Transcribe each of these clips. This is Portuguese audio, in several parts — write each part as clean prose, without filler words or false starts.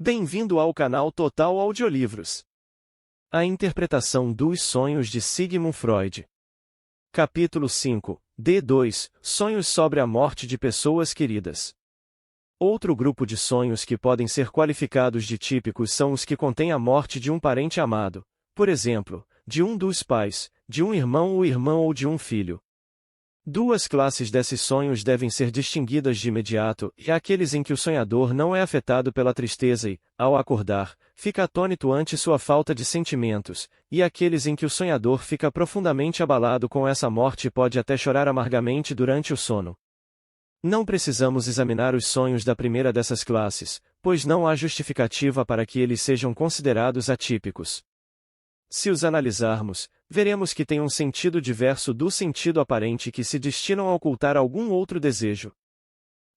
Bem-vindo ao canal Total Audiolivros. A interpretação dos sonhos de Sigmund Freud. Capítulo 5, D2, Sonhos sobre a morte de pessoas queridas. Outro grupo de sonhos que podem ser qualificados de típicos são os que contêm a morte de um parente amado, por exemplo, de um dos pais, de um irmão ou irmã ou de um filho. Duas classes desses sonhos devem ser distinguidas de imediato, e aqueles em que o sonhador não é afetado pela tristeza e, ao acordar, fica atônito ante sua falta de sentimentos, e aqueles em que o sonhador fica profundamente abalado com essa morte e pode até chorar amargamente durante o sono. Não precisamos examinar os sonhos da primeira dessas classes, pois não há justificativa para que eles sejam considerados atípicos. Se os analisarmos, veremos que têm um sentido diverso do sentido aparente que se destinam a ocultar algum outro desejo.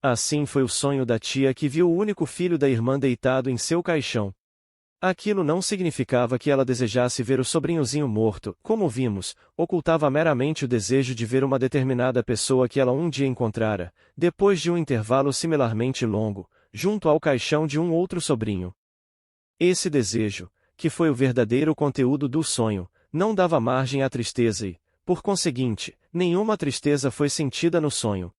Assim foi o sonho da tia que viu o único filho da irmã deitado em seu caixão. Aquilo não significava que ela desejasse ver o sobrinhozinho morto, como vimos, ocultava meramente o desejo de ver uma determinada pessoa que ela um dia encontrara, depois de um intervalo similarmente longo, junto ao caixão de um outro sobrinho. Esse desejo, que foi o verdadeiro conteúdo do sonho, não dava margem à tristeza e, por conseguinte, nenhuma tristeza foi sentida no sonho.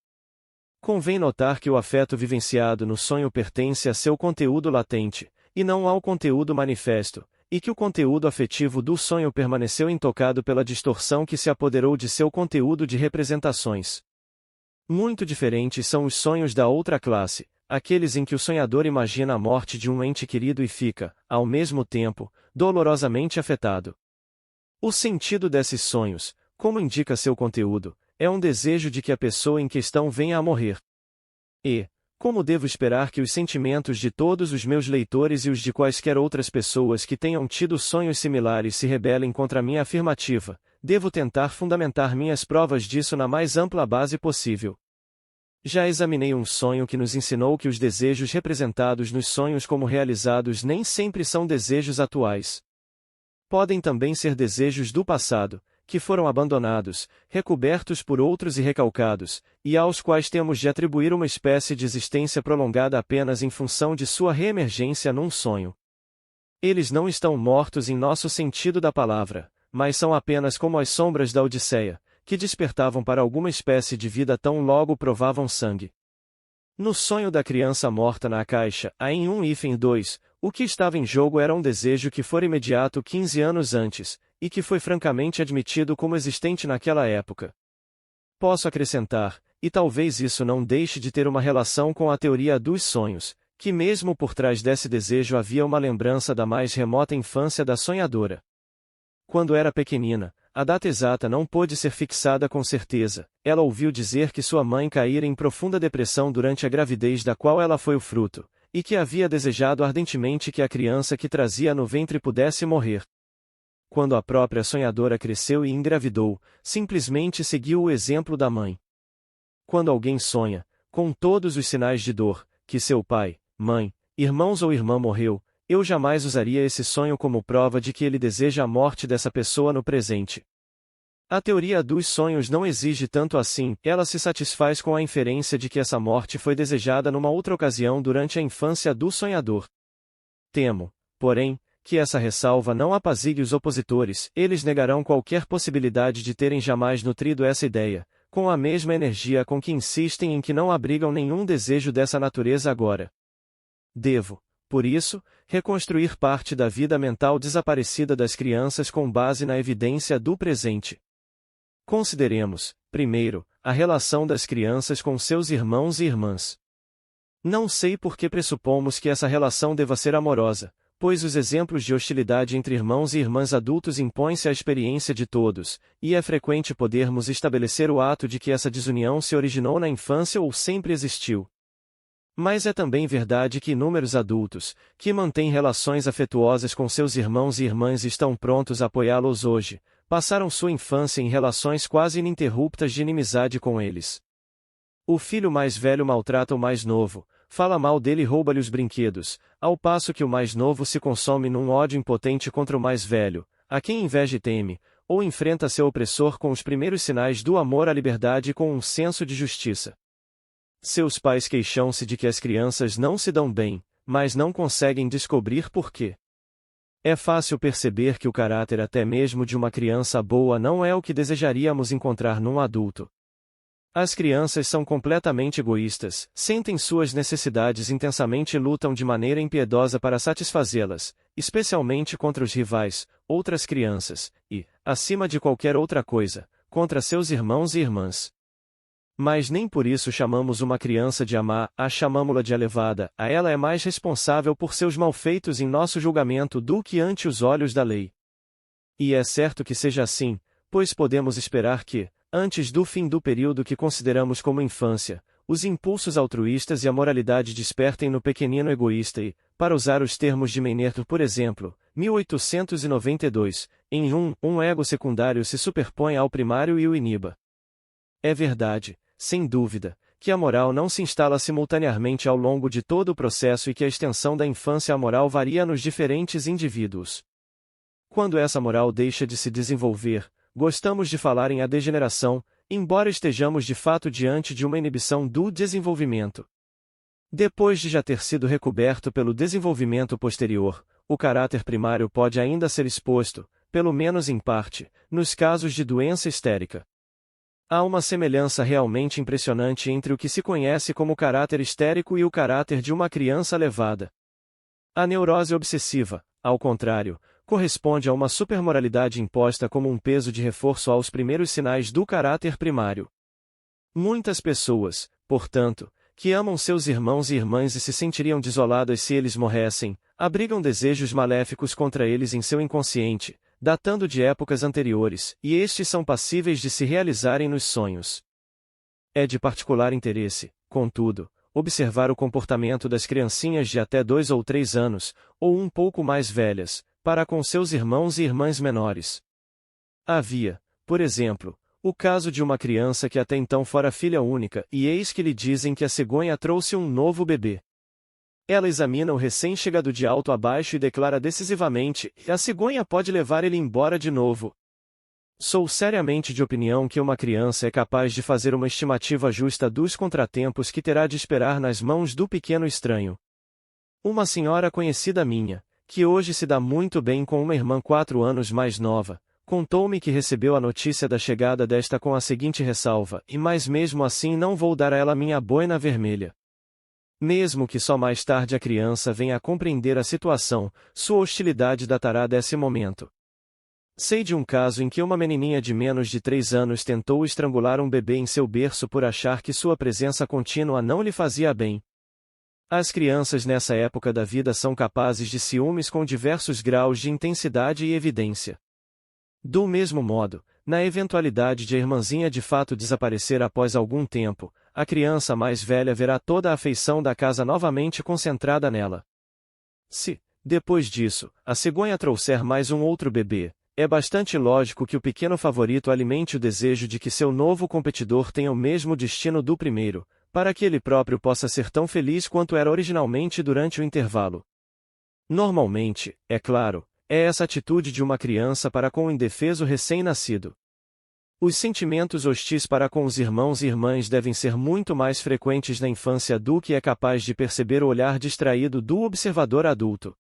Convém notar que o afeto vivenciado no sonho pertence a seu conteúdo latente, e não ao conteúdo manifesto, e que o conteúdo afetivo do sonho permaneceu intocado pela distorção que se apoderou de seu conteúdo de representações. Muito diferentes são os sonhos da outra classe, aqueles em que o sonhador imagina a morte de um ente querido e fica, ao mesmo tempo, dolorosamente afetado. O sentido desses sonhos, como indica seu conteúdo, é um desejo de que a pessoa em questão venha a morrer. E, como devo esperar que os sentimentos de todos os meus leitores e os de quaisquer outras pessoas que tenham tido sonhos similares se rebelem contra minha afirmativa, devo tentar fundamentar minhas provas disso na mais ampla base possível. Já examinei um sonho que nos ensinou que os desejos representados nos sonhos como realizados nem sempre são desejos atuais. Podem também ser desejos do passado, que foram abandonados, recobertos por outros e recalcados, e aos quais temos de atribuir uma espécie de existência prolongada apenas em função de sua reemergência num sonho. Eles não estão mortos em nosso sentido da palavra, mas são apenas como as sombras da Odisseia, que despertavam para alguma espécie de vida tão logo provavam sangue. No sonho da criança morta na caixa, a em 2, o que estava em jogo era um desejo que fora imediato 15 anos antes, e que foi francamente admitido como existente naquela época. Posso acrescentar, e talvez isso não deixe de ter uma relação com a teoria dos sonhos, que mesmo por trás desse desejo havia uma lembrança da mais remota infância da sonhadora. Quando era pequenina, a data exata não pôde ser fixada com certeza, ela ouviu dizer que sua mãe caíra em profunda depressão durante a gravidez da qual ela foi o fruto, e que havia desejado ardentemente que a criança que trazia no ventre pudesse morrer. Quando a própria sonhadora cresceu e engravidou, simplesmente seguiu o exemplo da mãe. Quando alguém sonha, com todos os sinais de dor, que seu pai, mãe, irmãos ou irmã morreu, eu jamais usaria esse sonho como prova de que ele deseja a morte dessa pessoa no presente. A teoria dos sonhos não exige tanto assim, ela se satisfaz com a inferência de que essa morte foi desejada numa outra ocasião durante a infância do sonhador. Temo, porém, que essa ressalva não apazigue os opositores, eles negarão qualquer possibilidade de terem jamais nutrido essa ideia, com a mesma energia com que insistem em que não abrigam nenhum desejo dessa natureza agora. Devo, por isso, reconstruir parte da vida mental desaparecida das crianças com base na evidência do presente. Consideremos, primeiro, a relação das crianças com seus irmãos e irmãs. Não sei por que pressupomos que essa relação deva ser amorosa, pois os exemplos de hostilidade entre irmãos e irmãs adultos impõem-se à experiência de todos, e é frequente podermos estabelecer o ato de que essa desunião se originou na infância ou sempre existiu. Mas é também verdade que inúmeros adultos, que mantêm relações afetuosas com seus irmãos e irmãs e estão prontos a apoiá-los hoje, passaram sua infância em relações quase ininterruptas de inimizade com eles. O filho mais velho maltrata o mais novo, fala mal dele e rouba-lhe os brinquedos, ao passo que o mais novo se consome num ódio impotente contra o mais velho, a quem inveja e teme, ou enfrenta seu opressor com os primeiros sinais do amor à liberdade e com um senso de justiça. Seus pais queixam-se de que as crianças não se dão bem, mas não conseguem descobrir por quê. É fácil perceber que o caráter até mesmo de uma criança boa não é o que desejaríamos encontrar num adulto. As crianças são completamente egoístas, sentem suas necessidades intensamente e lutam de maneira impiedosa para satisfazê-las, especialmente contra os rivais, outras crianças, e, acima de qualquer outra coisa, contra seus irmãos e irmãs. Mas nem por isso chamamos uma criança de má, a chamamo-la de elevada, a ela é mais responsável por seus malfeitos em nosso julgamento do que ante os olhos da lei. E é certo que seja assim, pois podemos esperar que, antes do fim do período que consideramos como infância, os impulsos altruístas e a moralidade despertem no pequenino egoísta e, para usar os termos de Maynard, por exemplo, 1892, em um ego secundário se superpõe ao primário e o iniba. É verdade, sem dúvida, que a moral não se instala simultaneamente ao longo de todo o processo e que a extensão da infância à moral varia nos diferentes indivíduos. Quando essa moral deixa de se desenvolver, gostamos de falar em a degeneração, embora estejamos de fato diante de uma inibição do desenvolvimento. Depois de já ter sido recoberto pelo desenvolvimento posterior, o caráter primário pode ainda ser exposto, pelo menos em parte, nos casos de doença histérica. Há uma semelhança realmente impressionante entre o que se conhece como caráter histérico e o caráter de uma criança levada. A neurose obsessiva, ao contrário, corresponde a uma supermoralidade imposta como um peso de reforço aos primeiros sinais do caráter primário. Muitas pessoas, portanto, que amam seus irmãos e irmãs e se sentiriam desoladas se eles morressem, abrigam desejos maléficos contra eles em seu inconsciente, datando de épocas anteriores, e estes são passíveis de se realizarem nos sonhos. É de particular interesse, contudo, observar o comportamento das criancinhas de até 2 ou 3 anos, ou um pouco mais velhas, para com seus irmãos e irmãs menores. Havia, por exemplo, o caso de uma criança que até então fora filha única, e eis que lhe dizem que a cegonha trouxe um novo bebê. Ela examina o recém-chegado de alto a baixo e declara decisivamente: a cegonha pode levar ele embora de novo. Sou seriamente de opinião que uma criança é capaz de fazer uma estimativa justa dos contratempos que terá de esperar nas mãos do pequeno estranho. Uma senhora conhecida minha, que hoje se dá muito bem com uma irmã 4 anos mais nova, contou-me que recebeu a notícia da chegada desta com a seguinte ressalva: mas mesmo assim não vou dar a ela minha boina vermelha. Mesmo que só mais tarde a criança venha a compreender a situação, sua hostilidade datará desse momento. Sei de um caso em que uma menininha de menos de 3 anos tentou estrangular um bebê em seu berço por achar que sua presença contínua não lhe fazia bem. As crianças nessa época da vida são capazes de ciúmes com diversos graus de intensidade e evidência. Do mesmo modo, na eventualidade de a irmãzinha de fato desaparecer após algum tempo, a criança mais velha verá toda a afeição da casa novamente concentrada nela. Se, depois disso, a cegonha trouxer mais um outro bebê, é bastante lógico que o pequeno favorito alimente o desejo de que seu novo competidor tenha o mesmo destino do primeiro, para que ele próprio possa ser tão feliz quanto era originalmente durante o intervalo. Normalmente, é claro, é essa atitude de uma criança para com o indefeso recém-nascido. Os sentimentos hostis para com os irmãos e irmãs devem ser muito mais frequentes na infância do que é capaz de perceber o olhar distraído do observador adulto.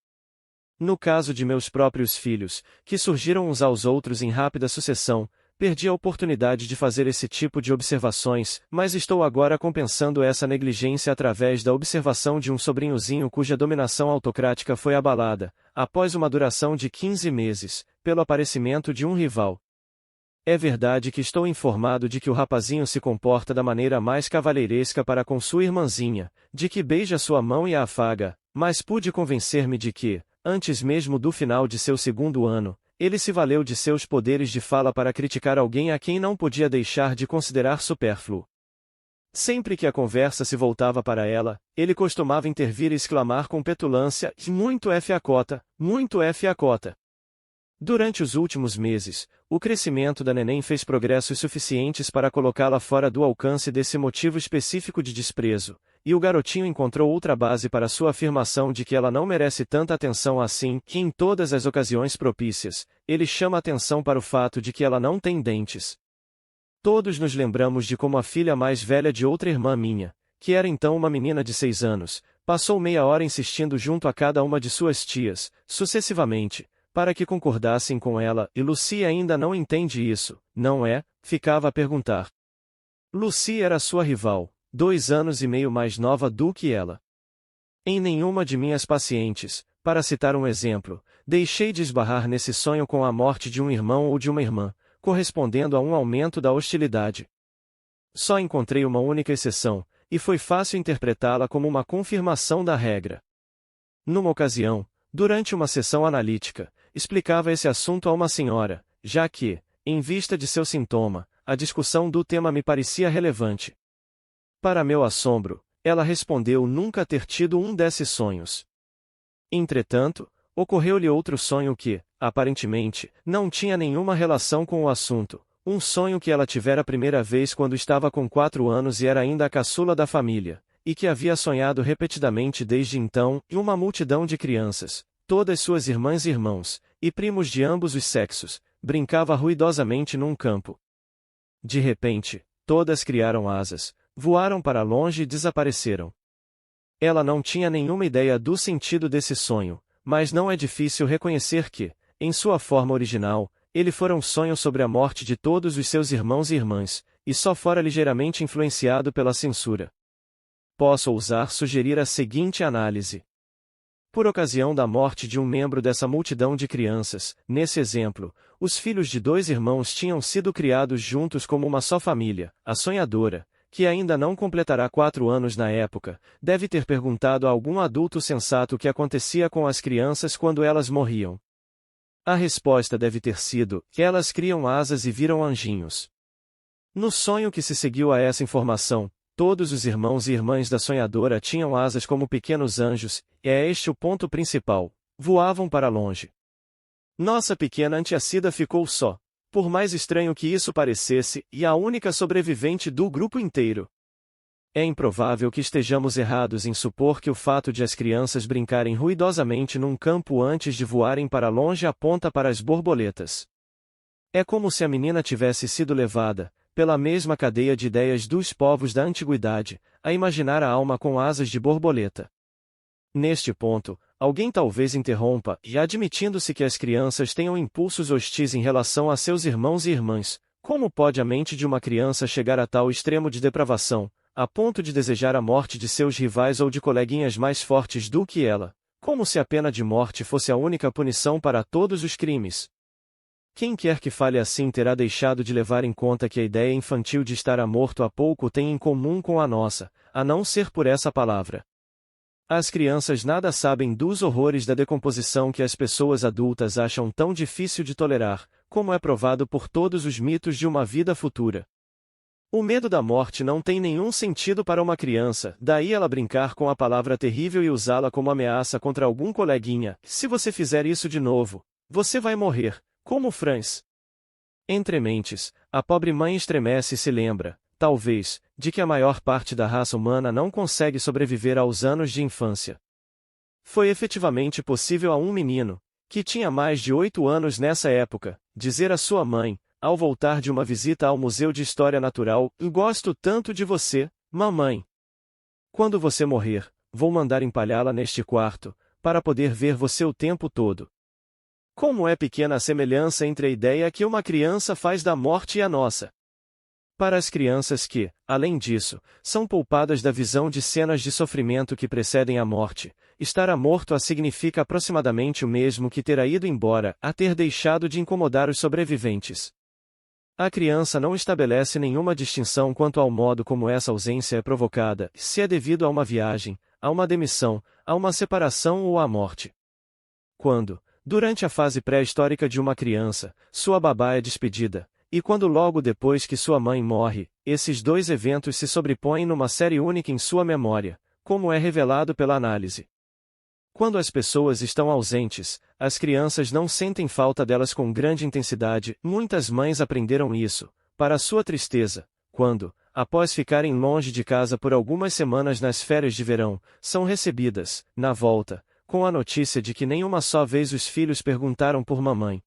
No caso de meus próprios filhos, que surgiram uns aos outros em rápida sucessão, perdi a oportunidade de fazer esse tipo de observações, mas estou agora compensando essa negligência através da observação de um sobrinhozinho cuja dominação autocrática foi abalada, após uma duração de 15 meses, pelo aparecimento de um rival. É verdade que estou informado de que o rapazinho se comporta da maneira mais cavalheiresca para com sua irmãzinha, de que beija sua mão e a afaga, mas pude convencer-me de que, antes mesmo do final de seu 2º ano, ele se valeu de seus poderes de fala para criticar alguém a quem não podia deixar de considerar supérfluo. Sempre que a conversa se voltava para ela, ele costumava intervir e exclamar com petulância: muito F a cota, muito F a cota. Durante os últimos meses, o crescimento da neném fez progressos suficientes para colocá-la fora do alcance desse motivo específico de desprezo, e o garotinho encontrou outra base para sua afirmação de que ela não merece tanta atenção assim, que em todas as ocasiões propícias, ele chama atenção para o fato de que ela não tem dentes. Todos nos lembramos de como a filha mais velha de outra irmã minha, que era então uma menina de 6 anos, passou meia hora insistindo junto a cada uma de suas tias, sucessivamente, para que concordassem com ela, e Lucy ainda não entende isso, não é? Ficava a perguntar. Lucy era sua rival, 2 anos e meio mais nova do que ela. Em nenhuma de minhas pacientes, para citar um exemplo, deixei de esbarrar nesse sonho com a morte de um irmão ou de uma irmã, correspondendo a um aumento da hostilidade. Só encontrei uma única exceção, e foi fácil interpretá-la como uma confirmação da regra. Numa ocasião, durante uma sessão analítica, explicava esse assunto a uma senhora, já que, em vista de seu sintoma, a discussão do tema me parecia relevante. Para meu assombro, ela respondeu nunca ter tido um desses sonhos. Entretanto, ocorreu-lhe outro sonho que, aparentemente, não tinha nenhuma relação com o assunto, um sonho que ela tivera a primeira vez quando estava com 4 anos e era ainda a caçula da família, e que havia sonhado repetidamente desde então, e uma multidão de crianças, todas suas irmãs e irmãos, e primos de ambos os sexos, brincava ruidosamente num campo. De repente, todas criaram asas, voaram para longe e desapareceram. Ela não tinha nenhuma ideia do sentido desse sonho, mas não é difícil reconhecer que, em sua forma original, ele fora um sonho sobre a morte de todos os seus irmãos e irmãs, e só fora ligeiramente influenciado pela censura. Posso ousar sugerir a seguinte análise. Por ocasião da morte de um membro dessa multidão de crianças, nesse exemplo, os filhos de 2 irmãos tinham sido criados juntos como uma só família. A sonhadora, que ainda não completará 4 anos na época, deve ter perguntado a algum adulto sensato o que acontecia com as crianças quando elas morriam. A resposta deve ter sido: elas criam asas e viram anjinhos. No sonho que se seguiu a essa informação, todos os irmãos e irmãs da sonhadora tinham asas como pequenos anjos, e é este o ponto principal: voavam para longe. Nossa pequena Antiacida ficou só, por mais estranho que isso parecesse, e a única sobrevivente do grupo inteiro. É improvável que estejamos errados em supor que o fato de as crianças brincarem ruidosamente num campo antes de voarem para longe aponta para as borboletas. É como se a menina tivesse sido levada, pela mesma cadeia de ideias dos povos da antiguidade, a imaginar a alma com asas de borboleta. Neste ponto, alguém talvez interrompa, e admitindo-se que as crianças tenham impulsos hostis em relação a seus irmãos e irmãs, como pode a mente de uma criança chegar a tal extremo de depravação, a ponto de desejar a morte de seus rivais ou de coleguinhas mais fortes do que ela, como se a pena de morte fosse a única punição para todos os crimes? Quem quer que fale assim terá deixado de levar em conta que a ideia infantil de estar morto há pouco tem em comum com a nossa, a não ser por essa palavra. As crianças nada sabem dos horrores da decomposição que as pessoas adultas acham tão difícil de tolerar, como é provado por todos os mitos de uma vida futura. O medo da morte não tem nenhum sentido para uma criança, daí ela brincar com a palavra terrível e usá-la como ameaça contra algum coleguinha: se você fizer isso de novo, você vai morrer, como Franz. Entre mentes, a pobre mãe estremece e se lembra, talvez, de que a maior parte da raça humana não consegue sobreviver aos anos de infância. Foi efetivamente possível a um menino, que tinha mais de 8 anos nessa época, dizer à sua mãe, ao voltar de uma visita ao Museu de História Natural: gosto tanto de você, mamãe. Quando você morrer, vou mandar empalhá-la neste quarto, para poder ver você o tempo todo. Como é pequena a semelhança entre a ideia que uma criança faz da morte e a nossa. Para as crianças que, além disso, são poupadas da visão de cenas de sofrimento que precedem a morte, estar morto significa aproximadamente o mesmo que ter ido embora, a ter deixado de incomodar os sobreviventes. A criança não estabelece nenhuma distinção quanto ao modo como essa ausência é provocada, se é devido a uma viagem, a uma demissão, a uma separação ou à morte. Quando, durante a fase pré-histórica de uma criança, sua babá é despedida, e quando logo depois que sua mãe morre, esses 2 eventos se sobrepõem numa série única em sua memória, como é revelado pela análise. Quando as pessoas estão ausentes, as crianças não sentem falta delas com grande intensidade. Muitas mães aprenderam isso, para sua tristeza, quando, após ficarem longe de casa por algumas semanas nas férias de verão, são recebidas, na volta, com a notícia de que nem uma só vez os filhos perguntaram por mamãe.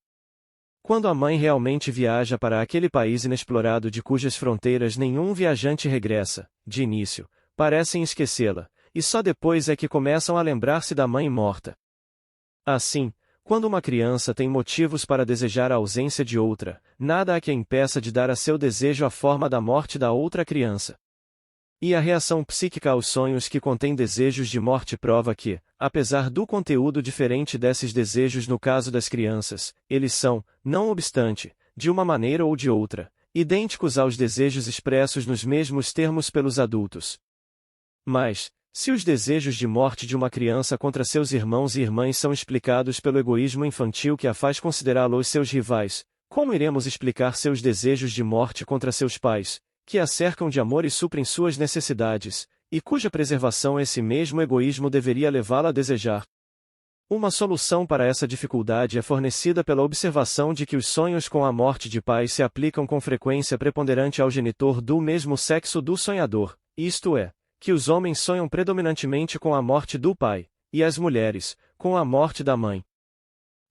Quando a mãe realmente viaja para aquele país inexplorado de cujas fronteiras nenhum viajante regressa, de início, parecem esquecê-la, e só depois é que começam a lembrar-se da mãe morta. Assim, quando uma criança tem motivos para desejar a ausência de outra, nada a que a impeça de dar a seu desejo a forma da morte da outra criança. E a reação psíquica aos sonhos que contêm desejos de morte prova que, apesar do conteúdo diferente desses desejos no caso das crianças, eles são, não obstante, de uma maneira ou de outra, idênticos aos desejos expressos nos mesmos termos pelos adultos. Mas, se os desejos de morte de uma criança contra seus irmãos e irmãs são explicados pelo egoísmo infantil que a faz considerá-los seus rivais, como iremos explicar seus desejos de morte contra seus pais, que a cercam de amor e suprem suas necessidades, e cuja preservação esse mesmo egoísmo deveria levá-la a desejar? Uma solução para essa dificuldade é fornecida pela observação de que os sonhos com a morte de pais se aplicam com frequência preponderante ao genitor do mesmo sexo do sonhador, isto é, que os homens sonham predominantemente com a morte do pai, e as mulheres, com a morte da mãe.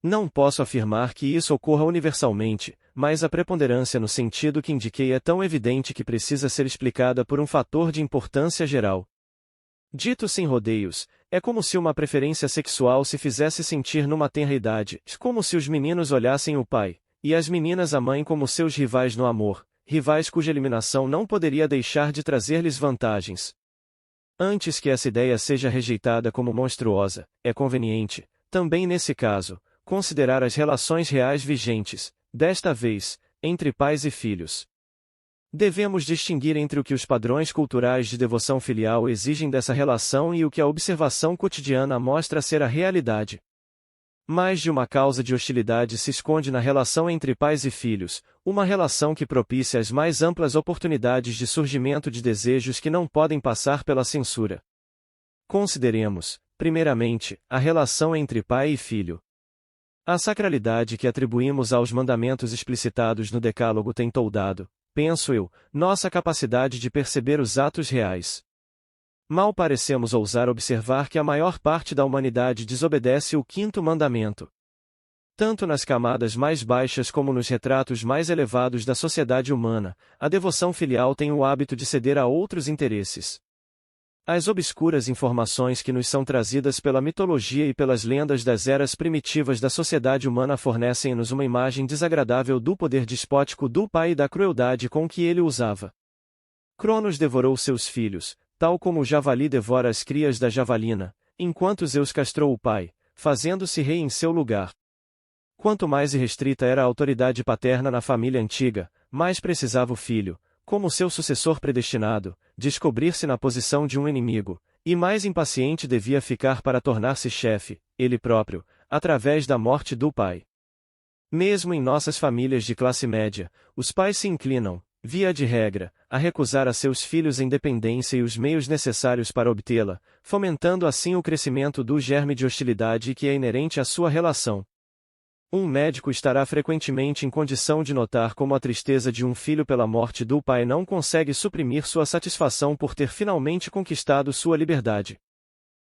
Não posso afirmar que isso ocorra universalmente, mas a preponderância no sentido que indiquei é tão evidente que precisa ser explicada por um fator de importância geral. Dito sem rodeios, é como se uma preferência sexual se fizesse sentir numa tenra idade, como se os meninos olhassem o pai, e as meninas a mãe como seus rivais no amor, rivais cuja eliminação não poderia deixar de trazer-lhes vantagens. Antes que essa ideia seja rejeitada como monstruosa, é conveniente, também nesse caso, considerar as relações reais vigentes, desta vez, entre pais e filhos. Devemos distinguir entre o que os padrões culturais de devoção filial exigem dessa relação e o que a observação cotidiana mostra ser a realidade. Mais de uma causa de hostilidade se esconde na relação entre pais e filhos, uma relação que propicia as mais amplas oportunidades de surgimento de desejos que não podem passar pela censura. Consideremos, primeiramente, a relação entre pai e filho. A sacralidade que atribuímos aos mandamentos explicitados no Decálogo tem toldado, penso eu, nossa capacidade de perceber os atos reais. Mal parecemos ousar observar que a maior parte da humanidade desobedece o quinto mandamento. Tanto nas camadas mais baixas como nos retratos mais elevados da sociedade humana, a devoção filial tem o hábito de ceder a outros interesses. As obscuras informações que nos são trazidas pela mitologia e pelas lendas das eras primitivas da sociedade humana fornecem-nos uma imagem desagradável do poder despótico do pai e da crueldade com que ele o usava. Cronos devorou seus filhos, tal como o javali devora as crias da javalina, enquanto Zeus castrou o pai, fazendo-se rei em seu lugar. Quanto mais irrestrita era a autoridade paterna na família antiga, mais precisava o filho, como seu sucessor predestinado, descobrir-se na posição de um inimigo, e mais impaciente devia ficar para tornar-se chefe, ele próprio, através da morte do pai. Mesmo em nossas famílias de classe média, os pais se inclinam, via de regra, a recusar a seus filhos a independência e os meios necessários para obtê-la, fomentando assim o crescimento do germe de hostilidade que é inerente à sua relação. Um médico estará frequentemente em condição de notar como a tristeza de um filho pela morte do pai não consegue suprimir sua satisfação por ter finalmente conquistado sua liberdade.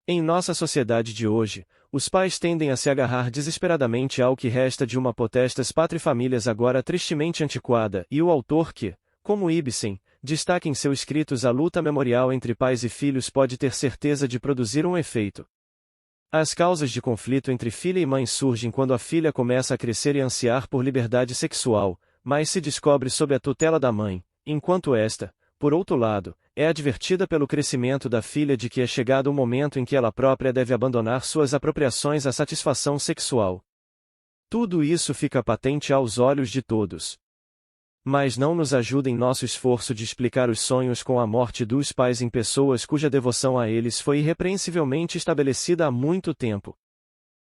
Em nossa sociedade de hoje, os pais tendem a se agarrar desesperadamente ao que resta de uma potestas patrifamílias agora tristemente antiquada, e o autor que, como Ibsen, destaca em seus escritos a luta memorial entre pais e filhos pode ter certeza de produzir um efeito. As causas de conflito entre filha e mãe surgem quando a filha começa a crescer e ansiar por liberdade sexual, mas se descobre sob a tutela da mãe, enquanto esta, por outro lado, é advertida pelo crescimento da filha de que é chegado o momento em que ela própria deve abandonar suas apropriações à satisfação sexual. Tudo isso fica patente aos olhos de todos. Mas não nos ajuda em nosso esforço de explicar os sonhos com a morte dos pais em pessoas cuja devoção a eles foi irrepreensivelmente estabelecida há muito tempo.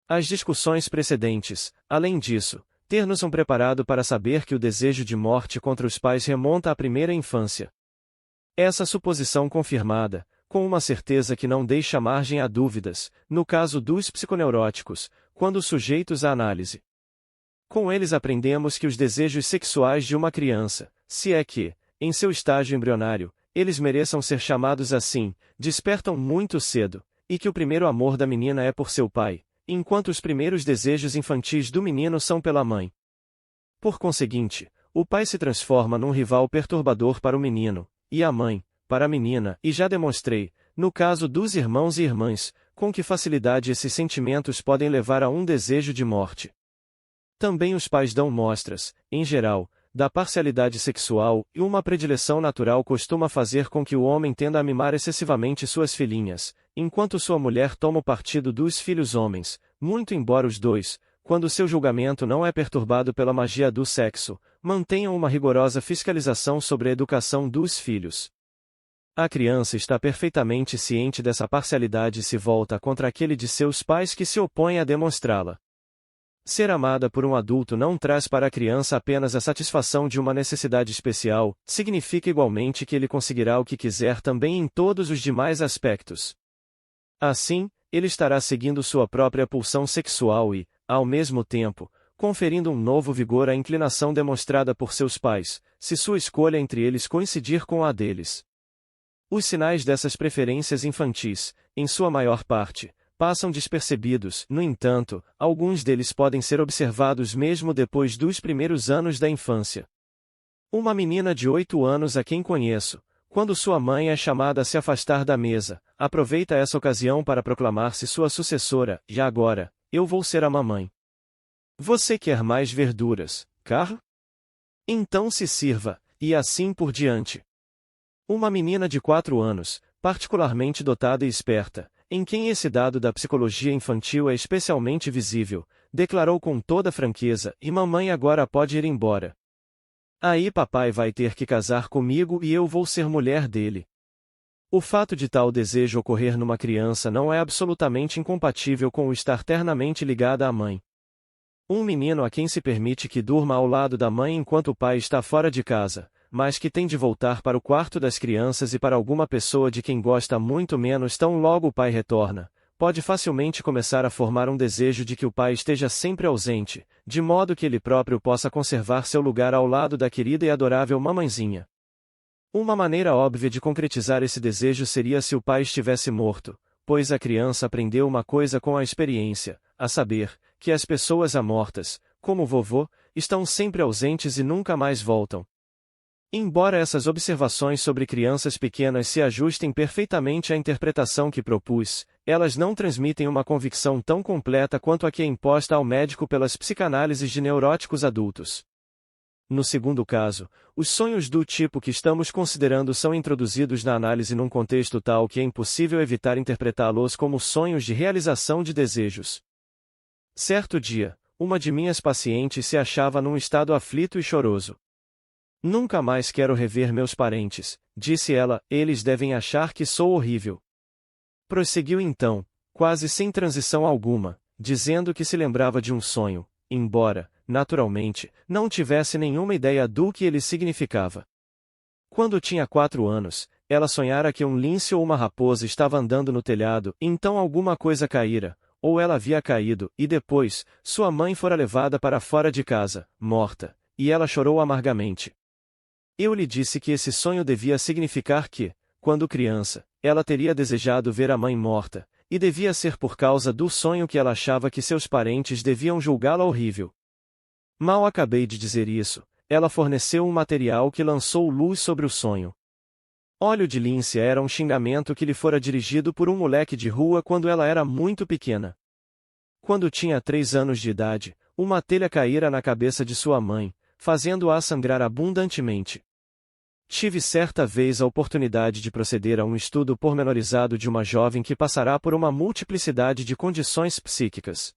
As discussões precedentes, além disso, ter-nos-ão preparado para saber que o desejo de morte contra os pais remonta à primeira infância. Essa suposição confirmada, com uma certeza que não deixa margem a dúvidas, no caso dos psiconeuróticos, quando sujeitos à análise. Com eles aprendemos que os desejos sexuais de uma criança, se é que, em seu estágio embrionário, eles mereçam ser chamados assim, despertam muito cedo, e que o primeiro amor da menina é por seu pai, enquanto os primeiros desejos infantis do menino são pela mãe. Por conseguinte, o pai se transforma num rival perturbador para o menino, e a mãe, para a menina, e já demonstrei, no caso dos irmãos e irmãs, com que facilidade esses sentimentos podem levar a um desejo de morte. Também os pais dão mostras, em geral, da parcialidade sexual, e uma predileção natural costuma fazer com que o homem tenda a mimar excessivamente suas filhinhas, enquanto sua mulher toma o partido dos filhos homens, muito embora os dois, quando seu julgamento não é perturbado pela magia do sexo, mantenham uma rigorosa fiscalização sobre a educação dos filhos. A criança está perfeitamente ciente dessa parcialidade e se volta contra aquele de seus pais que se opõe a demonstrá-la. Ser amada por um adulto não traz para a criança apenas a satisfação de uma necessidade especial, significa igualmente que ele conseguirá o que quiser também em todos os demais aspectos. Assim, ele estará seguindo sua própria pulsão sexual e, ao mesmo tempo, conferindo um novo vigor à inclinação demonstrada por seus pais, se sua escolha entre eles coincidir com a deles. Os sinais dessas preferências infantis, em sua maior parte, passam despercebidos, no entanto, alguns deles podem ser observados mesmo depois dos primeiros anos da infância. Uma menina de 8 anos a quem conheço, quando sua mãe é chamada a se afastar da mesa, aproveita essa ocasião para proclamar-se sua sucessora, e agora, eu vou ser a mamãe. Você quer mais verduras, Carl? Então se sirva, e assim por diante. Uma menina de 4 anos, particularmente dotada e esperta, em quem esse dado da psicologia infantil é especialmente visível, declarou com toda franqueza: e mamãe agora pode ir embora. Aí papai vai ter que casar comigo e eu vou ser mulher dele. O fato de tal desejo ocorrer numa criança não é absolutamente incompatível com o estar ternamente ligada à mãe. Um menino a quem se permite que durma ao lado da mãe enquanto o pai está fora de casa, mas que tem de voltar para o quarto das crianças e para alguma pessoa de quem gosta muito menos tão logo o pai retorna, pode facilmente começar a formar um desejo de que o pai esteja sempre ausente, de modo que ele próprio possa conservar seu lugar ao lado da querida e adorável mamãezinha. Uma maneira óbvia de concretizar esse desejo seria se o pai estivesse morto, pois a criança aprendeu uma coisa com a experiência, a saber, que as pessoas amortas, como o vovô, estão sempre ausentes e nunca mais voltam. Embora essas observações sobre crianças pequenas se ajustem perfeitamente à interpretação que propus, elas não transmitem uma convicção tão completa quanto a que é imposta ao médico pelas psicanálises de neuróticos adultos. No segundo caso, os sonhos do tipo que estamos considerando são introduzidos na análise num contexto tal que é impossível evitar interpretá-los como sonhos de realização de desejos. Certo dia, uma de minhas pacientes se achava num estado aflito e choroso. Nunca mais quero rever meus parentes, disse ela, eles devem achar que sou horrível. Prosseguiu então, quase sem transição alguma, dizendo que se lembrava de um sonho, embora, naturalmente, não tivesse nenhuma ideia do que ele significava. Quando tinha 4 anos, ela sonhara que um lince ou uma raposa estava andando no telhado, então alguma coisa caíra, ou ela havia caído, e depois, sua mãe fora levada para fora de casa, morta, e ela chorou amargamente. Eu lhe disse que esse sonho devia significar que, quando criança, ela teria desejado ver a mãe morta, e devia ser por causa do sonho que ela achava que seus parentes deviam julgá-la horrível. Mal acabei de dizer isso, ela forneceu um material que lançou luz sobre o sonho. Óleo de lince era um xingamento que lhe fora dirigido por um moleque de rua quando ela era muito pequena. Quando tinha 3 anos de idade, uma telha caíra na cabeça de sua mãe, fazendo-a sangrar abundantemente. Tive certa vez a oportunidade de proceder a um estudo pormenorizado de uma jovem que passará por uma multiplicidade de condições psíquicas.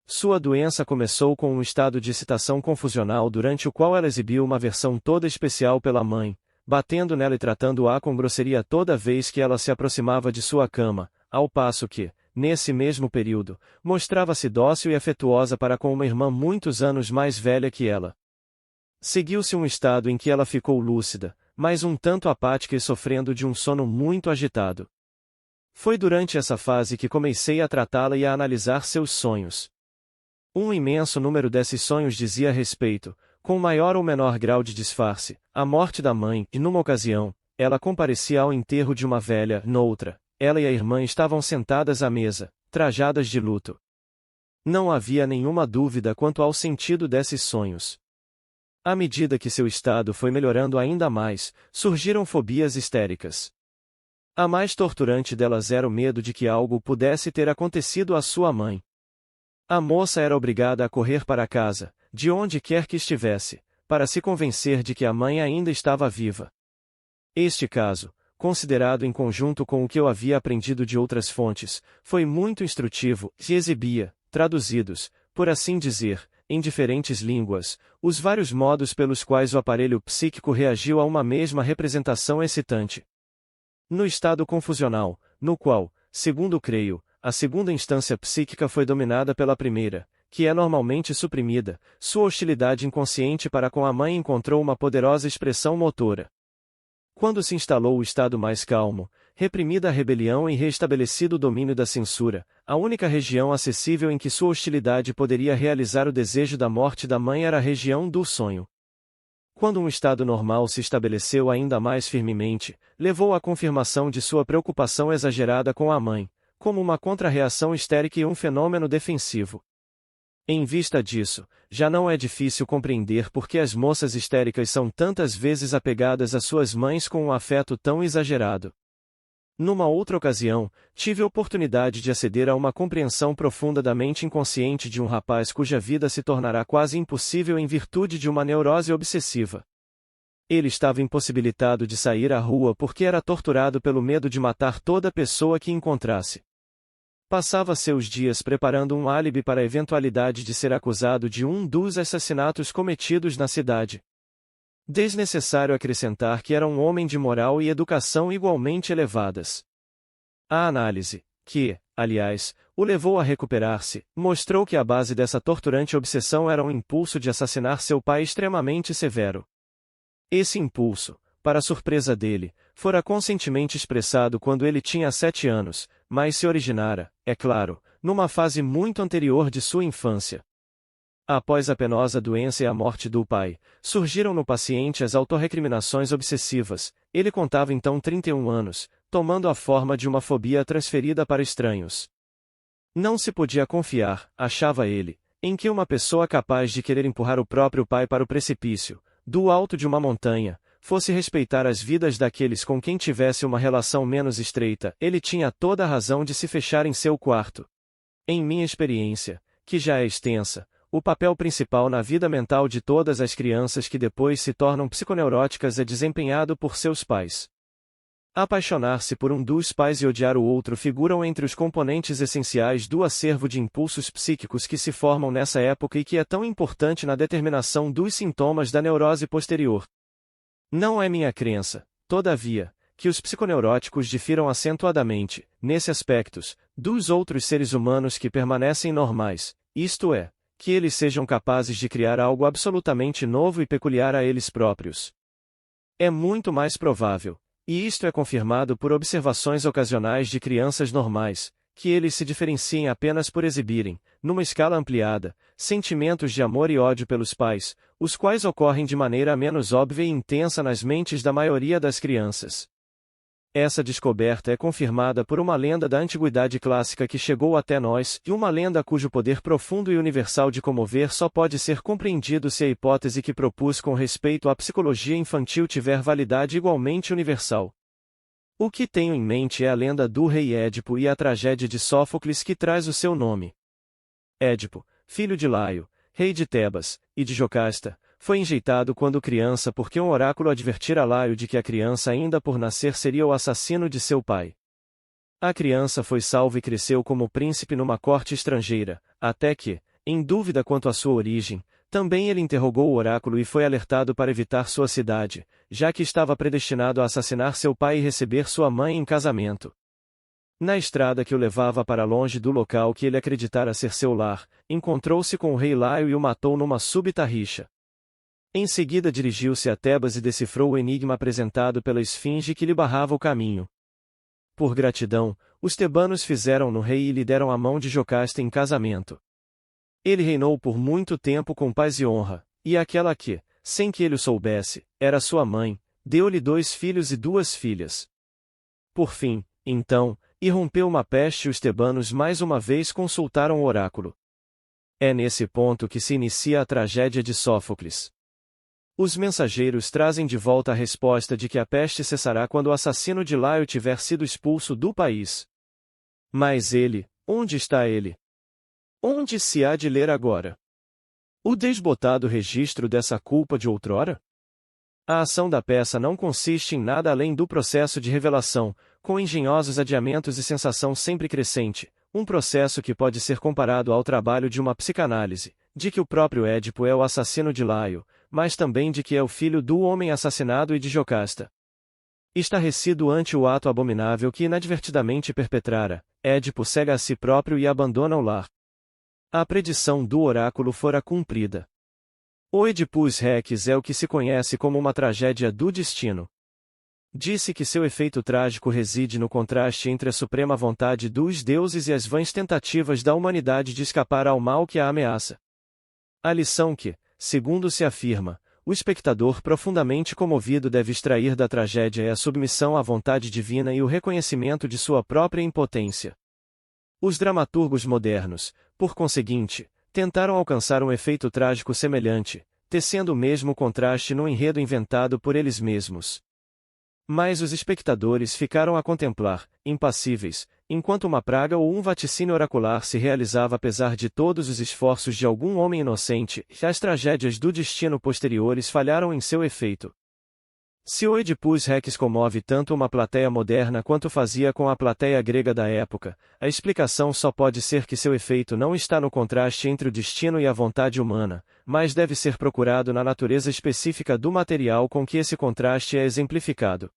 Sua doença começou com um estado de excitação confusional durante o qual ela exibiu uma versão toda especial pela mãe, batendo nela e tratando-a com grosseria toda vez que ela se aproximava de sua cama, ao passo que, nesse mesmo período, mostrava-se dócil e afetuosa para com uma irmã muitos anos mais velha que ela. Seguiu-se um estado em que ela ficou lúcida, mas um tanto apática e sofrendo de um sono muito agitado. Foi durante essa fase que comecei a tratá-la e a analisar seus sonhos. Um imenso número desses sonhos dizia respeito, com maior ou menor grau de disfarce, à morte da mãe, e numa ocasião, ela comparecia ao enterro de uma velha, noutra, ela e a irmã estavam sentadas à mesa, trajadas de luto. Não havia nenhuma dúvida quanto ao sentido desses sonhos. À medida que seu estado foi melhorando ainda mais, surgiram fobias histéricas. A mais torturante delas era o medo de que algo pudesse ter acontecido à sua mãe. A moça era obrigada a correr para casa, de onde quer que estivesse, para se convencer de que a mãe ainda estava viva. Este caso, considerado em conjunto com o que eu havia aprendido de outras fontes, foi muito instrutivo e exibia, traduzidos, por assim dizer, em diferentes línguas, os vários modos pelos quais o aparelho psíquico reagiu a uma mesma representação excitante. No estado confusional, no qual, segundo creio, a segunda instância psíquica foi dominada pela primeira, que é normalmente suprimida, sua hostilidade inconsciente para com a mãe encontrou uma poderosa expressão motora. Quando se instalou o estado mais calmo, reprimida a rebelião e reestabelecido o domínio da censura, a única região acessível em que sua hostilidade poderia realizar o desejo da morte da mãe era a região do sonho. Quando um estado normal se estabeleceu ainda mais firmemente, levou à confirmação de sua preocupação exagerada com a mãe, como uma contrarreação histérica e um fenômeno defensivo. Em vista disso, já não é difícil compreender por que as moças histéricas são tantas vezes apegadas às suas mães com um afeto tão exagerado. Numa outra ocasião, tive oportunidade de aceder a uma compreensão profunda da mente inconsciente de um rapaz cuja vida se tornará quase impossível em virtude de uma neurose obsessiva. Ele estava impossibilitado de sair à rua porque era torturado pelo medo de matar toda pessoa que encontrasse. Passava seus dias preparando um álibi para a eventualidade de ser acusado de um dos assassinatos cometidos na cidade. Desnecessário acrescentar que era um homem de moral e educação igualmente elevadas. A análise, que, aliás, o levou a recuperar-se, mostrou que a base dessa torturante obsessão era um impulso de assassinar seu pai extremamente severo. Esse impulso, para surpresa dele, fora conscientemente expressado quando ele tinha 7 anos, mas se originara, é claro, numa fase muito anterior de sua infância. Após a penosa doença e a morte do pai, surgiram no paciente as autorrecriminações obsessivas. Ele contava então 31 anos, tomando a forma de uma fobia transferida para estranhos. Não se podia confiar, achava ele, em que uma pessoa capaz de querer empurrar o próprio pai para o precipício, do alto de uma montanha, fosse respeitar as vidas daqueles com quem tivesse uma relação menos estreita. Ele tinha toda a razão de se fechar em seu quarto. Em minha experiência, que já é extensa, o papel principal na vida mental de todas as crianças que depois se tornam psiconeuróticas é desempenhado por seus pais. Apaixonar-se por um dos pais e odiar o outro figuram entre os componentes essenciais do acervo de impulsos psíquicos que se formam nessa época e que é tão importante na determinação dos sintomas da neurose posterior. Não é minha crença, todavia, que os psiconeuróticos difiram acentuadamente, nesse aspectos, dos outros seres humanos que permanecem normais, isto é, que eles sejam capazes de criar algo absolutamente novo e peculiar a eles próprios. É muito mais provável, e isto é confirmado por observações ocasionais de crianças normais, que eles se diferenciem apenas por exibirem, numa escala ampliada, sentimentos de amor e ódio pelos pais, os quais ocorrem de maneira menos óbvia e intensa nas mentes da maioria das crianças. Essa descoberta é confirmada por uma lenda da antiguidade clássica que chegou até nós, e uma lenda cujo poder profundo e universal de comover só pode ser compreendido se a hipótese que propus com respeito à psicologia infantil tiver validade igualmente universal. O que tenho em mente é a lenda do rei Édipo e a tragédia de Sófocles que traz o seu nome. Édipo, filho de Laio, rei de Tebas, e de Jocasta, foi enjeitado quando criança porque um oráculo advertira Laio de que a criança ainda por nascer seria o assassino de seu pai. A criança foi salva e cresceu como príncipe numa corte estrangeira, até que, em dúvida quanto à sua origem, também ele interrogou o oráculo e foi alertado para evitar sua cidade, já que estava predestinado a assassinar seu pai e receber sua mãe em casamento. Na estrada que o levava para longe do local que ele acreditara ser seu lar, encontrou-se com o rei Laio e o matou numa súbita rixa. Em seguida dirigiu-se a Tebas e decifrou o enigma apresentado pela esfinge que lhe barrava o caminho. Por gratidão, os tebanos fizeram no rei e lhe deram a mão de Jocasta em casamento. Ele reinou por muito tempo com paz e honra, e aquela que, sem que ele o soubesse, era sua mãe, deu-lhe 2 filhos e 2 filhas. Por fim, então, irrompeu uma peste e os tebanos mais uma vez consultaram o oráculo. É nesse ponto que se inicia a tragédia de Sófocles. Os mensageiros trazem de volta a resposta de que a peste cessará quando o assassino de Laio tiver sido expulso do país. Mas ele, onde está ele? Onde se há de ler agora? O desbotado registro dessa culpa de outrora? A ação da peça não consiste em nada além do processo de revelação, com engenhosos adiamentos e sensação sempre crescente, um processo que pode ser comparado ao trabalho de uma psicanálise, de que o próprio Édipo é o assassino de Laio, mas também de que é o filho do homem assassinado e de Jocasta. Estarrecido ante o ato abominável que inadvertidamente perpetrara, Édipo cega a si próprio e abandona o lar. A predição do oráculo fora cumprida. O Oedipus Rex é o que se conhece como uma tragédia do destino. Disse que seu efeito trágico reside no contraste entre a suprema vontade dos deuses e as vãs tentativas da humanidade de escapar ao mal que a ameaça. A lição que, segundo se afirma, o espectador profundamente comovido deve extrair da tragédia é a submissão à vontade divina e o reconhecimento de sua própria impotência. Os dramaturgos modernos, por conseguinte, tentaram alcançar um efeito trágico semelhante, tecendo o mesmo contraste no enredo inventado por eles mesmos. Mas os espectadores ficaram a contemplar, impassíveis, enquanto uma praga ou um vaticínio oracular se realizava apesar de todos os esforços de algum homem inocente, e as tragédias do destino posteriores falharam em seu efeito. Se o Oedipus Rex comove tanto uma plateia moderna quanto fazia com a plateia grega da época, a explicação só pode ser que seu efeito não está no contraste entre o destino e a vontade humana, mas deve ser procurado na natureza específica do material com que esse contraste é exemplificado.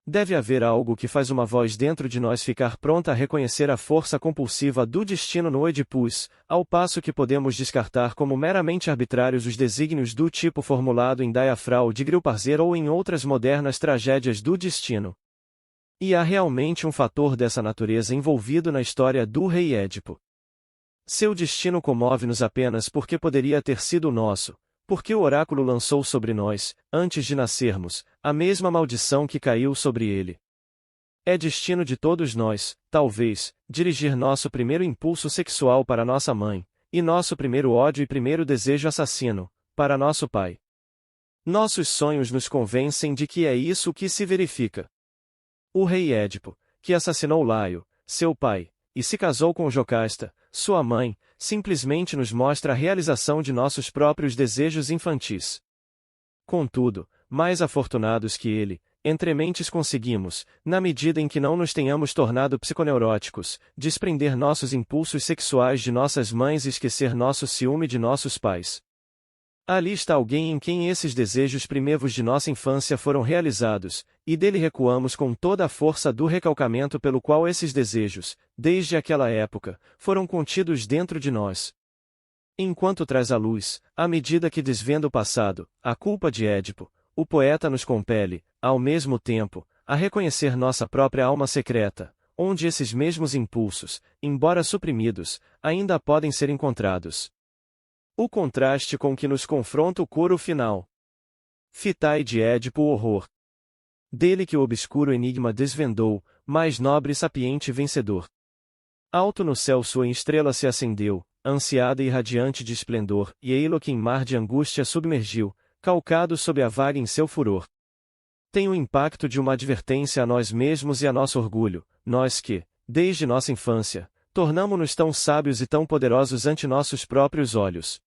Deve haver algo que faz uma voz dentro de nós ficar pronta a reconhecer a força compulsiva do destino no Oedipus, ao passo que podemos descartar como meramente arbitrários os desígnios do tipo formulado em Diafrau de Grillparzer ou em outras modernas tragédias do destino. E há realmente um fator dessa natureza envolvido na história do rei Édipo. Seu destino comove-nos apenas porque poderia ter sido o nosso, porque o oráculo lançou sobre nós, antes de nascermos, a mesma maldição que caiu sobre ele. É destino de todos nós, talvez, dirigir nosso primeiro impulso sexual para nossa mãe, e nosso primeiro ódio e primeiro desejo assassino, para nosso pai. Nossos sonhos nos convencem de que é isso que se verifica. O rei Édipo, que assassinou Laio, seu pai, e se casou com Jocasta, sua mãe, simplesmente nos mostra a realização de nossos próprios desejos infantis. Contudo, mais afortunados que ele, entre mentes conseguimos, na medida em que não nos tenhamos tornado psiconeuróticos, desprender nossos impulsos sexuais de nossas mães e esquecer nosso ciúme de nossos pais. Ali está alguém em quem esses desejos primevos de nossa infância foram realizados, e dele recuamos com toda a força do recalcamento pelo qual esses desejos, desde aquela época, foram contidos dentro de nós. Enquanto traz à luz, à medida que desvenda o passado, a culpa de Édipo, o poeta nos compele, ao mesmo tempo, a reconhecer nossa própria alma secreta, onde esses mesmos impulsos, embora suprimidos, ainda podem ser encontrados. O contraste com que nos confronta o coro final. Fitai de Édipo o horror. Dele que o obscuro enigma desvendou, mais nobre e sapiente vencedor. Alto no céu sua estrela se acendeu, ansiada e radiante de esplendor, e ei-lo que em mar de angústia submergiu, calcado sob a vaga em seu furor. Tem o impacto de uma advertência a nós mesmos e a nosso orgulho, nós que, desde nossa infância, tornamo-nos tão sábios e tão poderosos ante nossos próprios olhos.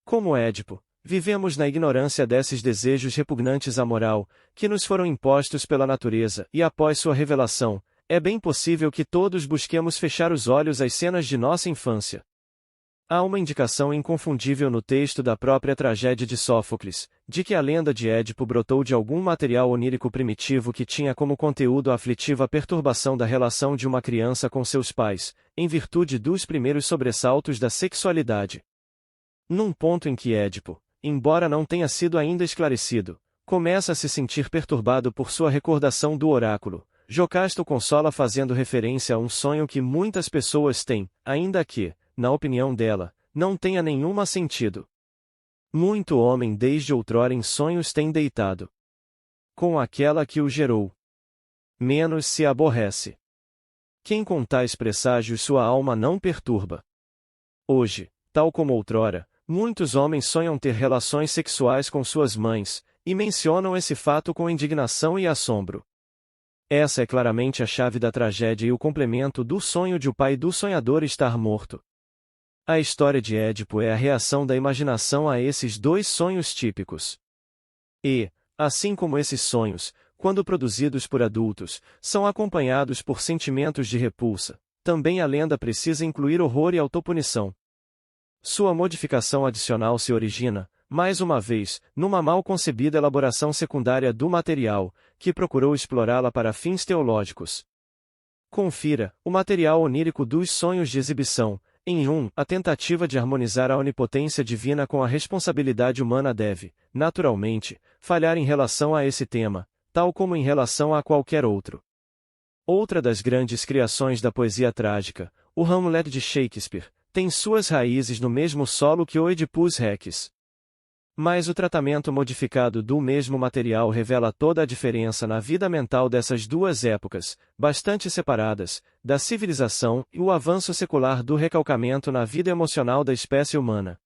Como Édipo, vivemos na ignorância desses desejos repugnantes à moral, que nos foram impostos pela natureza, e após sua revelação, é bem possível que todos busquemos fechar os olhos às cenas de nossa infância. Há uma indicação inconfundível no texto da própria tragédia de Sófocles, de que a lenda de Édipo brotou de algum material onírico primitivo que tinha como conteúdo a aflitiva perturbação da relação de uma criança com seus pais, em virtude dos primeiros sobressaltos da sexualidade. Num ponto em que Édipo, embora não tenha sido ainda esclarecido, começa a se sentir perturbado por sua recordação do oráculo, Jocasta o consola fazendo referência a um sonho que muitas pessoas têm, ainda que, na opinião dela, não tenha nenhum sentido. Muito homem desde outrora em sonhos tem deitado com aquela que o gerou. Menos se aborrece. Quem com tais presságios sua alma não perturba. Hoje, tal como outrora, muitos homens sonham ter relações sexuais com suas mães, e mencionam esse fato com indignação e assombro. Essa é claramente a chave da tragédia e o complemento do sonho de o pai do sonhador estar morto. A história de Édipo é a reação da imaginação a esses dois sonhos típicos. E, assim como esses sonhos, quando produzidos por adultos, são acompanhados por sentimentos de repulsa, também a lenda precisa incluir horror e autopunição. Sua modificação adicional se origina, mais uma vez, numa mal concebida elaboração secundária do material, que procurou explorá-la para fins teológicos. Confira o material onírico dos sonhos de exibição. Em a tentativa de harmonizar a onipotência divina com a responsabilidade humana deve, naturalmente, falhar em relação a esse tema, tal como em relação a qualquer outro. Outra das grandes criações da poesia trágica, o Hamlet de Shakespeare, tem suas raízes no mesmo solo que o Oedipus Rex. Mas o tratamento modificado do mesmo material revela toda a diferença na vida mental dessas duas épocas, bastante separadas, da civilização e o avanço secular do recalcamento na vida emocional da espécie humana.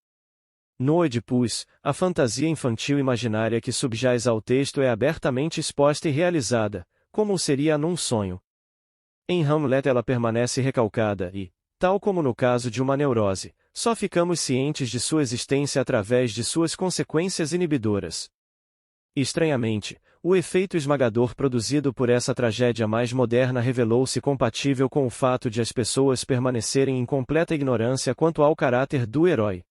No Oedipus, a fantasia infantil imaginária que subjaz ao texto é abertamente exposta e realizada, como seria num sonho. Em Hamlet ela permanece recalcada e, tal como no caso de uma neurose, só ficamos cientes de sua existência através de suas consequências inibidoras. Estranhamente, o efeito esmagador produzido por essa tragédia mais moderna revelou-se compatível com o fato de as pessoas permanecerem em completa ignorância quanto ao caráter do herói.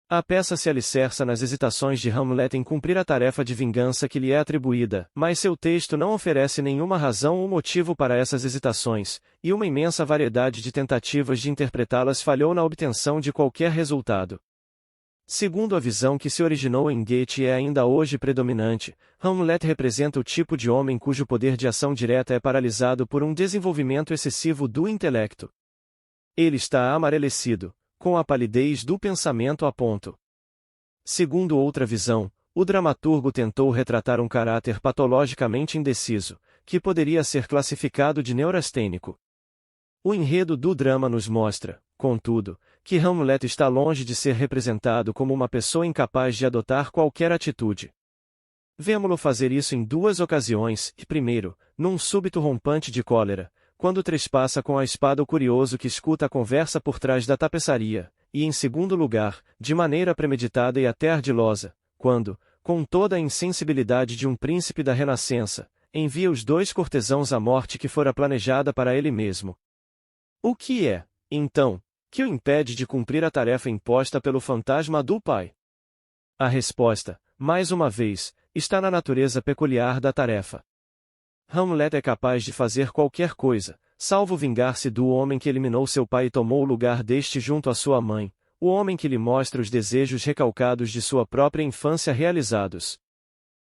A peça se alicerça nas hesitações de Hamlet em cumprir a tarefa de vingança que lhe é atribuída, mas seu texto não oferece nenhuma razão ou motivo para essas hesitações, e uma imensa variedade de tentativas de interpretá-las falhou na obtenção de qualquer resultado. Segundo a visão que se originou em Goethe e é ainda hoje predominante, Hamlet representa o tipo de homem cujo poder de ação direta é paralisado por um desenvolvimento excessivo do intelecto. Ele está amarelecido, com a palidez do pensamento a ponto. Segundo outra visão, o dramaturgo tentou retratar um caráter patologicamente indeciso, que poderia ser classificado de neurastênico. O enredo do drama nos mostra, contudo, que Hamlet está longe de ser representado como uma pessoa incapaz de adotar qualquer atitude. Vemo-lo fazer isso em duas ocasiões, e primeiro, num súbito rompante de cólera, quando trespassa com a espada o curioso que escuta a conversa por trás da tapeçaria, e em segundo lugar, de maneira premeditada e até ardilosa, quando, com toda a insensibilidade de um príncipe da Renascença, envia os dois cortesãos à morte que fora planejada para ele mesmo. O que é, então, que o impede de cumprir a tarefa imposta pelo fantasma do pai? A resposta, mais uma vez, está na natureza peculiar da tarefa. Hamlet é capaz de fazer qualquer coisa, salvo vingar-se do homem que eliminou seu pai e tomou o lugar deste junto à sua mãe, o homem que lhe mostra os desejos recalcados de sua própria infância realizados.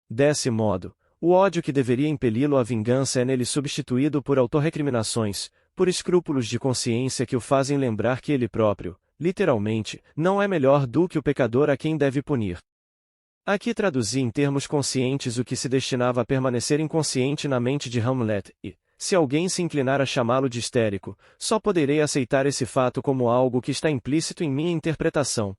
Desse modo, o ódio que deveria impeli-lo à vingança é nele substituído por autorrecriminações, por escrúpulos de consciência que o fazem lembrar que ele próprio, literalmente, não é melhor do que o pecador a quem deve punir. Aqui traduzi em termos conscientes o que se destinava a permanecer inconsciente na mente de Hamlet, e, se alguém se inclinar a chamá-lo de histérico, só poderei aceitar esse fato como algo que está implícito em minha interpretação.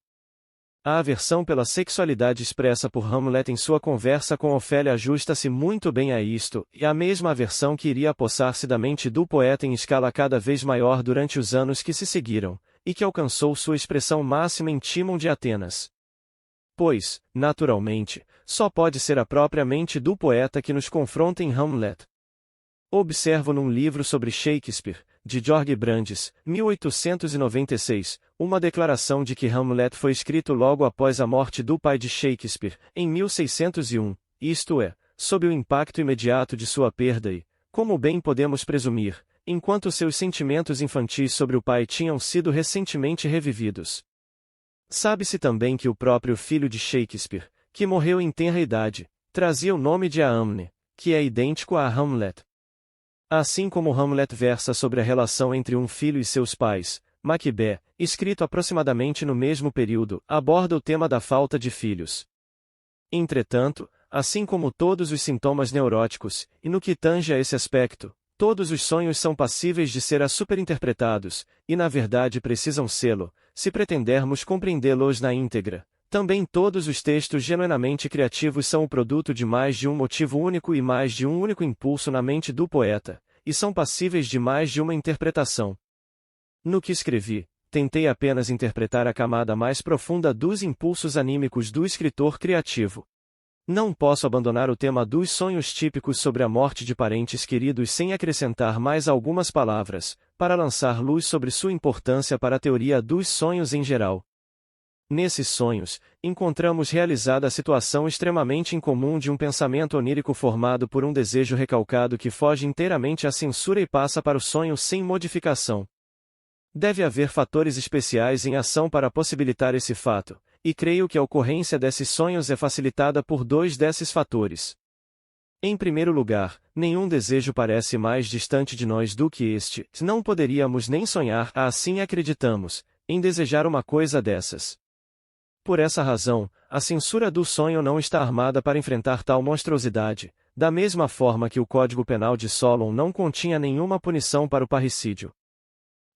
A aversão pela sexualidade expressa por Hamlet em sua conversa com Ofélia ajusta-se muito bem a isto, e a mesma aversão que iria apossar-se da mente do poeta em escala cada vez maior durante os anos que se seguiram, e que alcançou sua expressão máxima em Timon de Atenas. Pois, naturalmente, só pode ser a própria mente do poeta que nos confronta em Hamlet. Observo num livro sobre Shakespeare, de George Brandes, 1896, uma declaração de que Hamlet foi escrito logo após a morte do pai de Shakespeare, em 1601, isto é, sob o impacto imediato de sua perda e, como bem podemos presumir, enquanto seus sentimentos infantis sobre o pai tinham sido recentemente revividos. Sabe-se também que o próprio filho de Shakespeare, que morreu em tenra idade, trazia o nome de Aamne, que é idêntico a Hamlet. Assim como Hamlet versa sobre a relação entre um filho e seus pais, Macbeth, escrito aproximadamente no mesmo período, aborda o tema da falta de filhos. Entretanto, assim como todos os sintomas neuróticos, e no que tange a esse aspecto, todos os sonhos são passíveis de ser superinterpretados, e na verdade precisam sê-lo, se pretendermos compreendê-los na íntegra. Também todos os textos genuinamente criativos são o produto de mais de um motivo único e mais de um único impulso na mente do poeta, e são passíveis de mais de uma interpretação. No que escrevi, tentei apenas interpretar a camada mais profunda dos impulsos anímicos do escritor criativo. Não posso abandonar o tema dos sonhos típicos sobre a morte de parentes queridos sem acrescentar mais algumas palavras, para lançar luz sobre sua importância para a teoria dos sonhos em geral. Nesses sonhos, encontramos realizada a situação extremamente incomum de um pensamento onírico formado por um desejo recalcado que foge inteiramente à censura e passa para o sonho sem modificação. Deve haver fatores especiais em ação para possibilitar esse fato, e creio que a ocorrência desses sonhos é facilitada por dois desses fatores. Em primeiro lugar, nenhum desejo parece mais distante de nós do que este, não poderíamos nem sonhar, assim acreditamos, em desejar uma coisa dessas. Por essa razão, a censura do sonho não está armada para enfrentar tal monstruosidade, da mesma forma que o Código Penal de Solon não continha nenhuma punição para o parricídio.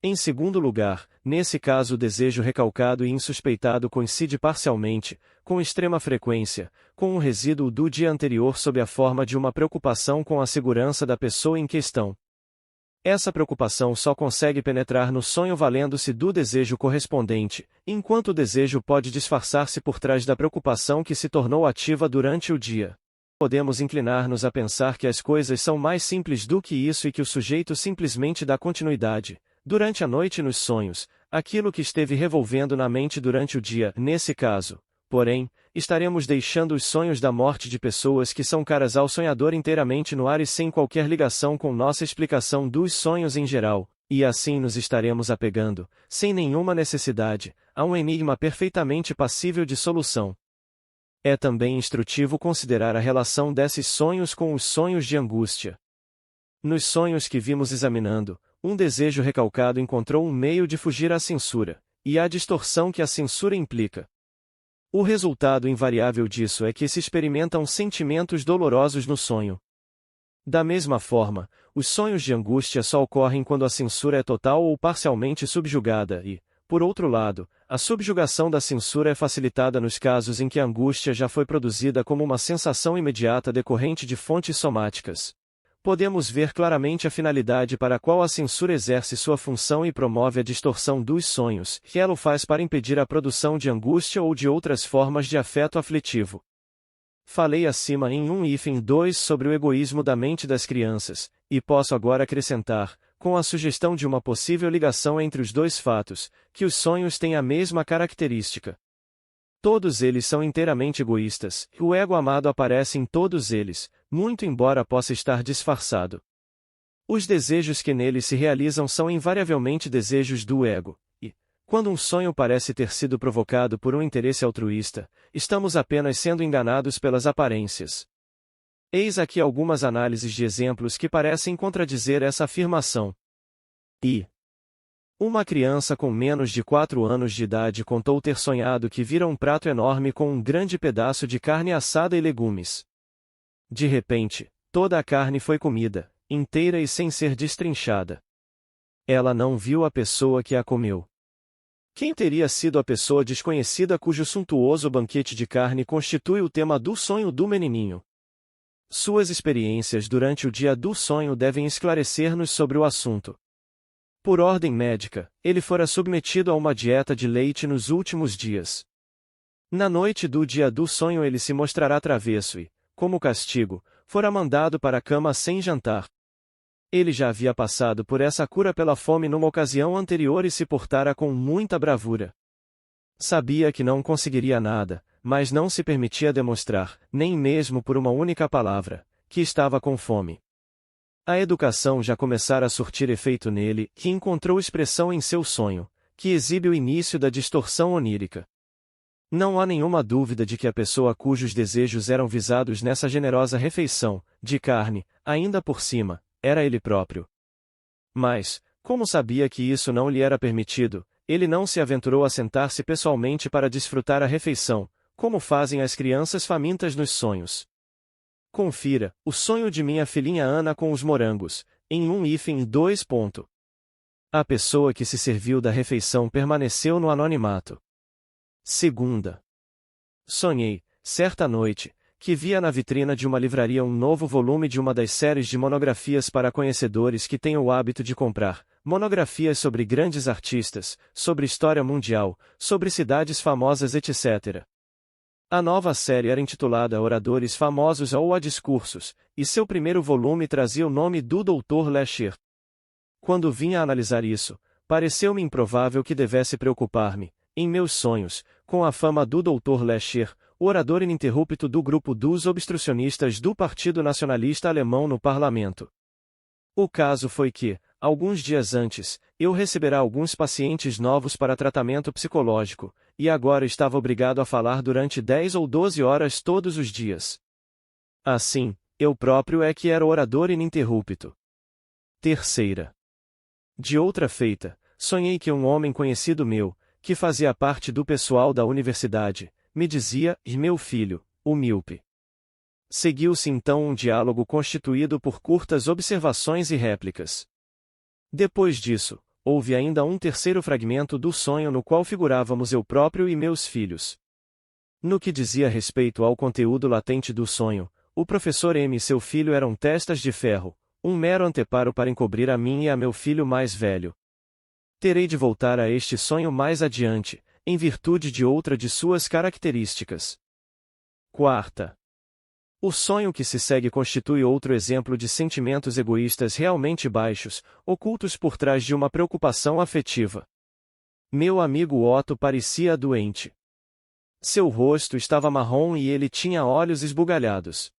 Em segundo lugar, nesse caso o desejo recalcado e insuspeitado coincide parcialmente, com extrema frequência, com um resíduo do dia anterior sob a forma de uma preocupação com a segurança da pessoa em questão. Essa preocupação só consegue penetrar no sonho valendo-se do desejo correspondente, enquanto o desejo pode disfarçar-se por trás da preocupação que se tornou ativa durante o dia. Podemos inclinar-nos a pensar que as coisas são mais simples do que isso e que o sujeito simplesmente dá continuidade, durante a noite nos sonhos, aquilo que esteve revolvendo na mente durante o dia. Nesse caso, porém, estaremos deixando os sonhos da morte de pessoas que são caras ao sonhador inteiramente no ar e sem qualquer ligação com nossa explicação dos sonhos em geral, e assim nos estaremos apegando, sem nenhuma necessidade, a um enigma perfeitamente passível de solução. É também instrutivo considerar a relação desses sonhos com os sonhos de angústia. Nos sonhos que vimos examinando, um desejo recalcado encontrou um meio de fugir à censura, e à distorção que a censura implica. O resultado invariável disso é que se experimentam sentimentos dolorosos no sonho. Da mesma forma, os sonhos de angústia só ocorrem quando a censura é total ou parcialmente subjugada e, por outro lado, a subjugação da censura é facilitada nos casos em que a angústia já foi produzida como uma sensação imediata decorrente de fontes somáticas. Podemos ver claramente a finalidade para a qual a censura exerce sua função e promove a distorção dos sonhos, que ela o faz para impedir a produção de angústia ou de outras formas de afeto aflitivo. Falei acima em 1-2 sobre o egoísmo da mente das crianças, e posso agora acrescentar, com a sugestão de uma possível ligação entre os dois fatos, que os sonhos têm a mesma característica. Todos eles são inteiramente egoístas, e o ego amado aparece em todos eles, muito embora possa estar disfarçado. Os desejos que neles se realizam são invariavelmente desejos do ego, e, quando um sonho parece ter sido provocado por um interesse altruísta, estamos apenas sendo enganados pelas aparências. Eis aqui algumas análises de exemplos que parecem contradizer essa afirmação. Uma criança com menos de 4 anos de idade contou ter sonhado que vira um prato enorme com um grande pedaço de carne assada e legumes. De repente, toda a carne foi comida, inteira e sem ser destrinchada. Ela não viu a pessoa que a comeu. Quem teria sido a pessoa desconhecida cujo suntuoso banquete de carne constitui o tema do sonho do menininho? Suas experiências durante o dia do sonho devem esclarecer-nos sobre o assunto. Por ordem médica, ele fora submetido a uma dieta de leite nos últimos dias. Na noite do dia do sonho ele se mostrará travesso e, como castigo, fora mandado para a cama sem jantar. Ele já havia passado por essa cura pela fome numa ocasião anterior e se portara com muita bravura. Sabia que não conseguiria nada, mas não se permitia demonstrar, nem mesmo por uma única palavra, que estava com fome. A educação já começara a surtir efeito nele, que encontrou expressão em seu sonho, que exibe o início da distorção onírica. Não há nenhuma dúvida de que a pessoa cujos desejos eram visados nessa generosa refeição, de carne, ainda por cima, era ele próprio. Mas, como sabia que isso não lhe era permitido, ele não se aventurou a sentar-se pessoalmente para desfrutar a refeição, como fazem as crianças famintas nos sonhos. Confira, o sonho de minha filhinha Ana com os morangos, em 1-2. A pessoa que se serviu da refeição permaneceu no anonimato. Segunda. Sonhei, certa noite, que via na vitrina de uma livraria um novo volume de uma das séries de monografias para conhecedores que têm o hábito de comprar, monografias sobre grandes artistas, sobre história mundial, sobre cidades famosas, etc. A nova série era intitulada Oradores Famosos ou a Discursos, e seu primeiro volume trazia o nome do Dr. Lasher. Quando vim a analisar isso, pareceu-me improvável que devesse preocupar-me, em meus sonhos, com a fama do Dr. Lasher, o orador ininterrupto do grupo dos obstrucionistas do Partido Nacionalista Alemão no parlamento. O caso foi que, alguns dias antes, eu recebera alguns pacientes novos para tratamento psicológico, e agora estava obrigado a falar durante 10 ou 12 horas todos os dias. Assim, eu próprio é que era o orador ininterrupto. Terceira. De outra feita, sonhei que um homem conhecido meu, que fazia parte do pessoal da universidade, me dizia, e meu filho, o míope. Seguiu-se então um diálogo constituído por curtas observações e réplicas. Depois disso, houve ainda um terceiro fragmento do sonho no qual figurávamos eu próprio e meus filhos. No que dizia respeito ao conteúdo latente do sonho, o professor M e seu filho eram testas de ferro, um mero anteparo para encobrir a mim e a meu filho mais velho. Terei de voltar a este sonho mais adiante, em virtude de outra de suas características. Quarta. O sonho que se segue constitui outro exemplo de sentimentos egoístas realmente baixos, ocultos por trás de uma preocupação afetiva. Meu amigo Otto parecia doente. Seu rosto estava marrom e ele tinha olhos esbugalhados.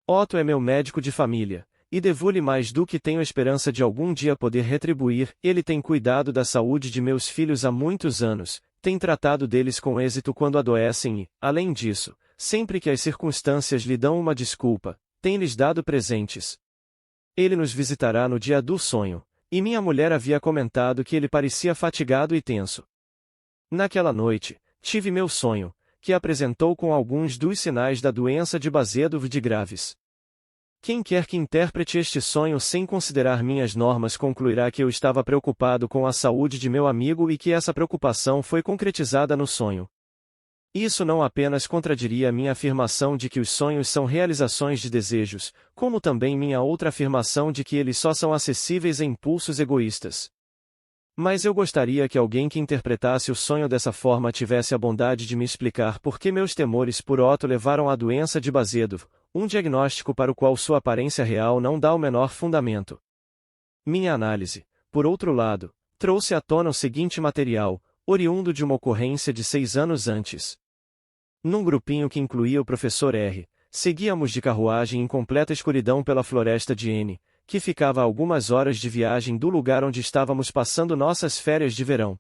Otto é meu médico de família, e devo-lhe mais do que tenho esperança de algum dia poder retribuir. Ele tem cuidado da saúde de meus filhos há muitos anos, tem tratado deles com êxito quando adoecem e, além disso, sempre que as circunstâncias lhe dão uma desculpa, tem-lhes dado presentes. Ele nos visitará no dia do sonho, e minha mulher havia comentado que ele parecia fatigado e tenso. Naquela noite, tive meu sonho, que apresentou com alguns dos sinais da doença de Basedov de graves. Quem quer que interprete este sonho sem considerar minhas normas concluirá que eu estava preocupado com a saúde de meu amigo e que essa preocupação foi concretizada no sonho. Isso não apenas contradiria minha afirmação de que os sonhos são realizações de desejos, como também minha outra afirmação de que eles só são acessíveis a impulsos egoístas. Mas eu gostaria que alguém que interpretasse o sonho dessa forma tivesse a bondade de me explicar por que meus temores por Otto levaram à doença de Basedov, um diagnóstico para o qual sua aparência real não dá o menor fundamento. Minha análise, por outro lado, trouxe à tona o seguinte material, oriundo de uma ocorrência de 6 anos antes. Num grupinho que incluía o professor R, seguíamos de carruagem em completa escuridão pela floresta de N, que ficava a algumas horas de viagem do lugar onde estávamos passando nossas férias de verão.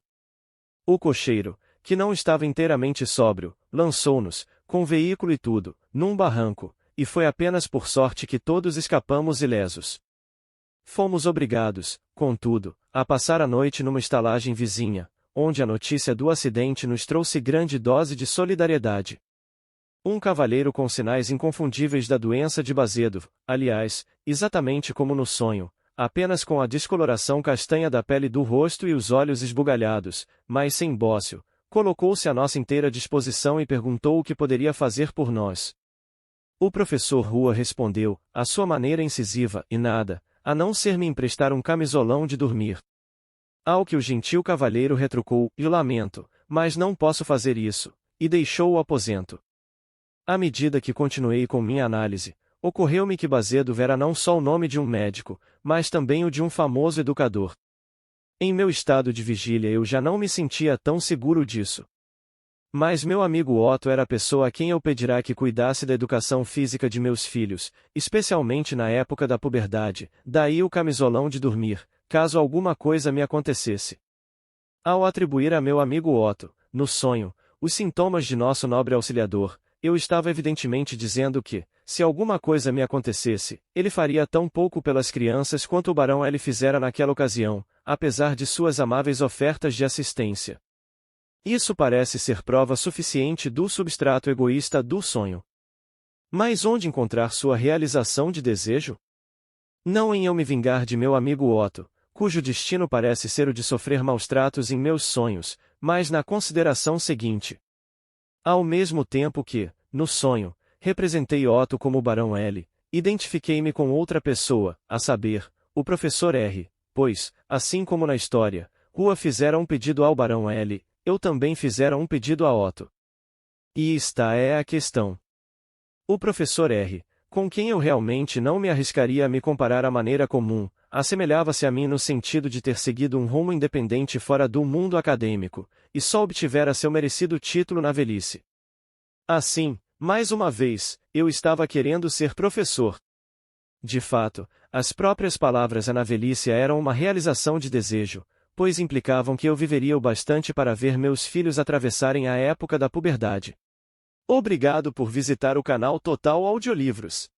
O cocheiro, que não estava inteiramente sóbrio, lançou-nos, com veículo e tudo, num barranco, e foi apenas por sorte que todos escapamos ilesos. Fomos obrigados, contudo, a passar a noite numa estalagem vizinha, onde a notícia do acidente nos trouxe grande dose de solidariedade. Um cavalheiro com sinais inconfundíveis da doença de Basedov, aliás, exatamente como no sonho, apenas com a descoloração castanha da pele do rosto e os olhos esbugalhados, mas sem bócio, colocou-se à nossa inteira disposição e perguntou o que poderia fazer por nós. O professor Rua respondeu, à sua maneira incisiva, e nada, a não ser me emprestar um camisolão de dormir. Ao que o gentil cavalheiro retrucou, e lamento, mas não posso fazer isso, e deixou o aposento. À medida que continuei com minha análise, ocorreu-me que Basedov era não só o nome de um médico, mas também o de um famoso educador. Em meu estado de vigília eu já não me sentia tão seguro disso. Mas meu amigo Otto era a pessoa a quem eu pedirá que cuidasse da educação física de meus filhos, especialmente na época da puberdade, daí o camisolão de dormir, caso alguma coisa me acontecesse. Ao atribuir a meu amigo Otto, no sonho, os sintomas de nosso nobre auxiliador, eu estava evidentemente dizendo que, se alguma coisa me acontecesse, ele faria tão pouco pelas crianças quanto o barão L fizera naquela ocasião, apesar de suas amáveis ofertas de assistência. Isso parece ser prova suficiente do substrato egoísta do sonho. Mas onde encontrar sua realização de desejo? Não em eu me vingar de meu amigo Otto, cujo destino parece ser o de sofrer maus-tratos em meus sonhos, mas na consideração seguinte. Ao mesmo tempo que, no sonho, representei Otto como o Barão L, identifiquei-me com outra pessoa, a saber, o professor R, pois, assim como na história, Rua fizera um pedido ao Barão L, eu também fizera um pedido a Otto. E esta é a questão. O professor R, com quem eu realmente não me arriscaria a me comparar à maneira comum, assemelhava-se a mim no sentido de ter seguido um rumo independente fora do mundo acadêmico, e só obtivera seu merecido título na velhice. Assim, mais uma vez, eu estava querendo ser professor. De fato, as próprias palavras na velhice eram uma realização de desejo, pois implicavam que eu viveria o bastante para ver meus filhos atravessarem a época da puberdade. Obrigado por visitar o canal Total Audiolivros.